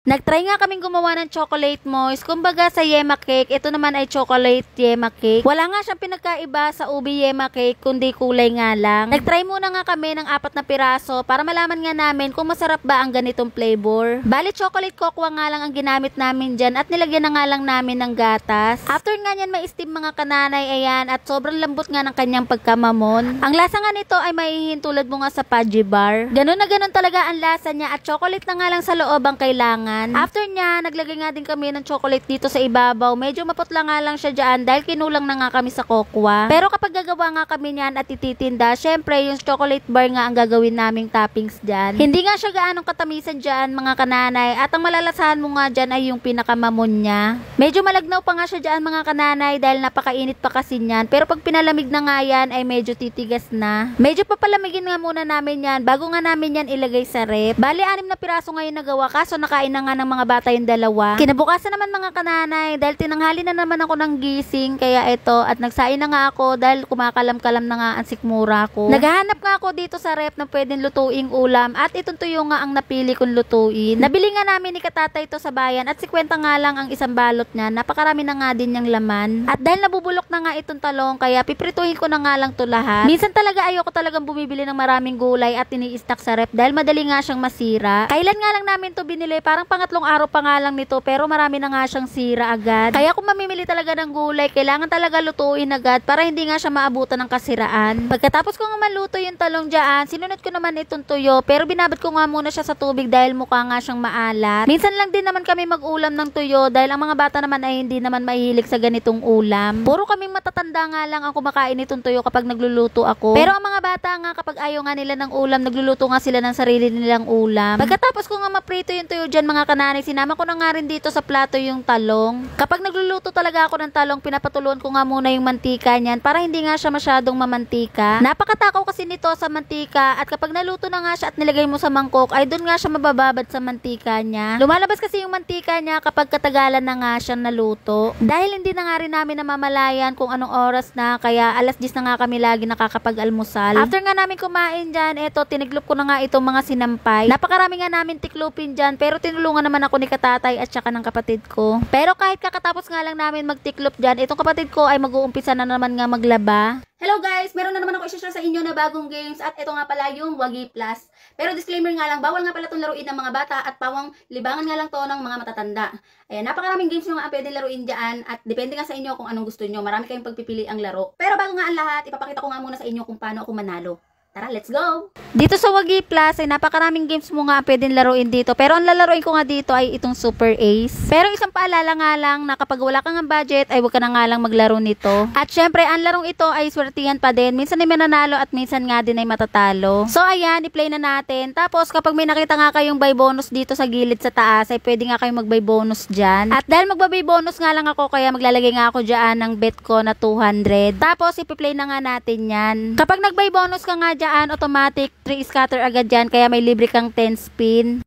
Nagtry nga kaming gumawa ng chocolate moist. Kumbaga sa yema cake, ito naman ay chocolate yema cake. Wala nga siyang pinagkaiba sa ubi yema cake, kundi kulay nga lang. Nagtry muna nga kami ng 4 na piraso para malaman nga namin kung masarap ba ang ganitong flavor. Bali, chocolate cocoa nga lang ang ginamit namin dyan at nilagyan na nga lang namin ng gatas. After nga nyan may steam mga kananay, ayan, at sobrang lambot nga ng kanyang pagkamamon. Ang lasa nga nito ay maihihin tulad mo nga sa Pudgy Bar. Ganun na ganun talaga ang lasa niya at chocolate na nga lang sa loob ang kailangan. After nya, naglagay nga din kami ng chocolate dito sa ibabaw. Medyo maputla nga lang siya dyan dahil kinulang na nga kami sa cocoa. Pero kapag gagawa nga kami niyan at ititinda, syempre yung chocolate bar nga ang gagawin naming toppings dyan. Hindi nga siya gaanong katamisan dyan mga kananay at ang malalasahan mo nga dyan ay yung pinakamamon niya. Medyo malagnaw pa nga siya dyan mga kananay dahil napakainit pa kasi niyan. Pero pag pinalamig na nga yan ay medyo titigas na. Medyo papalamigin nga muna namin yan bago nga namin yan ilagay sa rep. Bali, 6 na piraso ngayon nagawa kaso nakain na nga ng mga bata yung 2. Kinabukasan naman mga kananay dahil tinanghali na naman ako ng gising kaya ito at nagsain na nga ako dahil kumakalam-kalam na nga ang sikmura ko. Naghahanap nga ako dito sa rep na pwedeng lutuing ulam at itong tuyo nga ang napili kong lutuin. Nabili nga namin ni Katatay ito sa bayan at 50 nga lang ang isang balot niya. Napakarami na nga din yung laman. At dahil nabubulok na nga itong talong kaya piprituhin ko na nga lang to lahat. Minsan talaga ayoko talagang bumibili ng maraming gulay at ini-stack sa rep dahil madali nga siyang masira. Kailan nga lang namin to binili, parang pangatlong araw pa nga lang nito pero marami na nga siyang sira agad. Kaya kung mamimili talaga ng gulay, kailangan talaga lutuin agad para hindi nga siya maabutan ng kasiraan. Pagkatapos ko nga maluto yung talong dyan, sinunod ko naman itong tuyo pero binabad ko nga muna siya sa tubig dahil mukha nga siyang maalat. Minsan lang din naman kami mag-ulam ng tuyo dahil ang mga bata naman ay hindi naman mahilig sa ganitong ulam. Puro kaming matatanda nga lang ang kumakain itong tuyo kapag nagluluto ako. Pero ang mga bata nga kapag ayaw nga nila ng ulam, nagluluto nga sila ng sarili nilang ulam. Pagkatapos ko nga maprito yung tuyo dyan mga kananay, sinama ko na nga rin dito sa plato yung talong. Kapag nagluluto talaga ako ng talong, pinapatuluan ko nga muna yung mantika niyan para hindi nga siya masyadong mamantika. Napakatakaw kasi nito sa mantika at kapag naluto na nga siya at nilagay mo sa mangkok, ay doon nga siya mabababad sa mantika niya. Lumalabas kasi yung mantika niya kapag katagalan na nga siyang naluto. Dahil hindi na nga rin namin namamalayan kung anong oras na, kaya 10:00 na nga kami lagi nakakapag-almusal. After nga namin kumain dyan, eto, tiniklop ko na nga itong mga sinampay. Napakarami nga namin tiklopin dyan pero tinulungan naman ako ni Katatay at saka ng kapatid ko. Pero kahit kakatapos nga lang namin magtiklop dyan, itong kapatid ko ay mag-uumpisa na naman nga maglaba. Hello guys! Meron na naman ako i-share sa inyo na bagong games at ito nga pala yung Wagi Plus. Pero disclaimer nga lang, bawal nga pala itong laruin ng mga bata at pawang libangan nga lang to ng mga matatanda. Ayan, napakaraming games yung nga pwede laruin dyan at depende nga sa inyo kung anong gusto nyo. Marami kayong pagpipili ang laro. Pero bago nga ang lahat, ipapakita ko nga muna sa inyo kung paano ako manalo. Tara, let's go! Dito sa Wagi Plus ay napakaraming games mo nga pwedeng laruin dito. Pero ang lalaruin ko nga dito ay itong Super Ace. Pero isang paalala nga lang na kapag wala kang budget ay huwag ka na nga lang maglaro nito. At syempre, ang larong ito ay swertihan pa din. Minsan ay mananalo at minsan nga din ay matatalo. So ayan, i-play na natin. Tapos kapag may nakita nga kayong buy bonus dito sa gilid sa taas ay pwede nga kayong mag-buy bonus dyan. At dahil mag-buy bonus nga lang ako kaya maglalagay nga ako dyan ng bet ko na 200. Tapos i-play na nga natin yan. Kapag nag-buy bonus ka nga dyan, automatic 3 scatter agad dyan, kaya may libre kang 10 spin.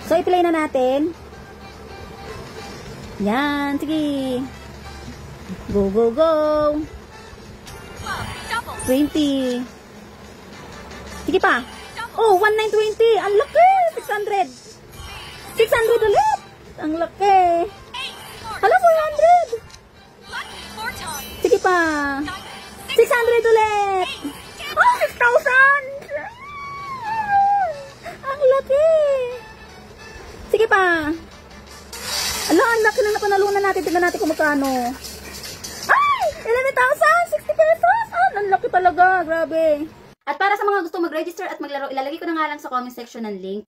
So, i-play na natin. Yan, sige. Go, go, go. 20. Sige pa. Oh, 1920. Ang laki. 600. 600 ulit. Ang laki. Hala, 400. Sige pa. 600 ulit. Oh, 6,000! Ang laki! Sige pa. Ala, ang laki na napanalunan natin. Tignan natin kung magkano. Ay! 11,000! 60 pesos! Ah, ang laki talaga. Grabe. At para sa mga gusto mag-register at maglaro, ilalagay ko na nga lang sa comment section ng link.